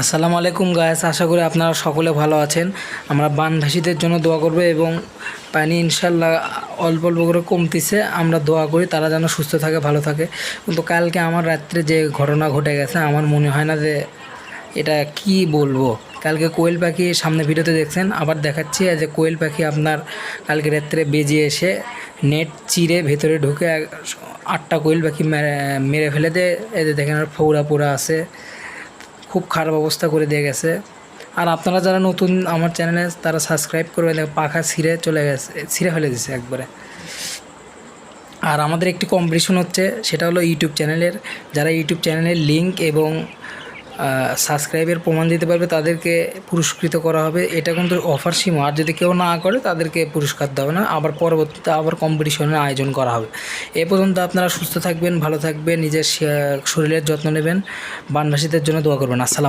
আসসালামু আলাইকুম গায়েস, আশা করি আপনারা সকলে ভালো আছেন। আমরা বানভাসীদের জন্য দোয়া করব এবং পানি ইনশাল্লাহ অল্প অল্প করে কমতিছে। আমরা দোয়া করি তারা যেন সুস্থ থাকে, ভালো থাকে। কিন্তু কালকে আমার রাত্রে যে ঘটনা ঘটে গেছে, আমার মনে হয় না যে এটা কি বলবো। কালকে কোয়েল পাখি সামনে ভিডিওতে দেখছেন, আবার দেখাচ্ছি যে কোয়েল পাখি আপনার কালকে রাত্রে বেজে এসে নেট চিরে ভেতরে ঢুকে 8টা কোয়েল পাখি মেরে ফেলে দেয়। এদের দেখেন আর ফৌরা পোড়া আছে, খুব খারাপ অবস্থা করে দিয়ে গেছে। আর আপনারা যারা নতুন আমার চ্যানেলে তারা সাবস্ক্রাইব করবেন। পাখা ছিঁড়ে চলে গেছে, ছিঁড়ে ফেলে দিছে একবারে। আর আমাদের একটি কম্পিটিশন হচ্ছে, সেটা হলো ইউটিউব চ্যানেলের। যারা ইউটিউব চ্যানেলের লিঙ্ক এবং সাবস্ক্রাইবের প্রমাণ দিতে পারবে তাদেরকে পুরস্কৃত করা হবে। এটা কিন্তু অফার সীমা, আর যদি কেউ না করে তাদেরকে পুরস্কার দেওয়া না, আবার পরবর্তীতে আবার কম্পিটিশনের আয়োজন করা হবে। এ পর্যন্ত আপনারা সুস্থ থাকবেন, ভালো থাকবেন, নিজের শরীরের যত্ন নেবেন, বানভাসীদের জন্য দোয়া করবেন। আসসালাম।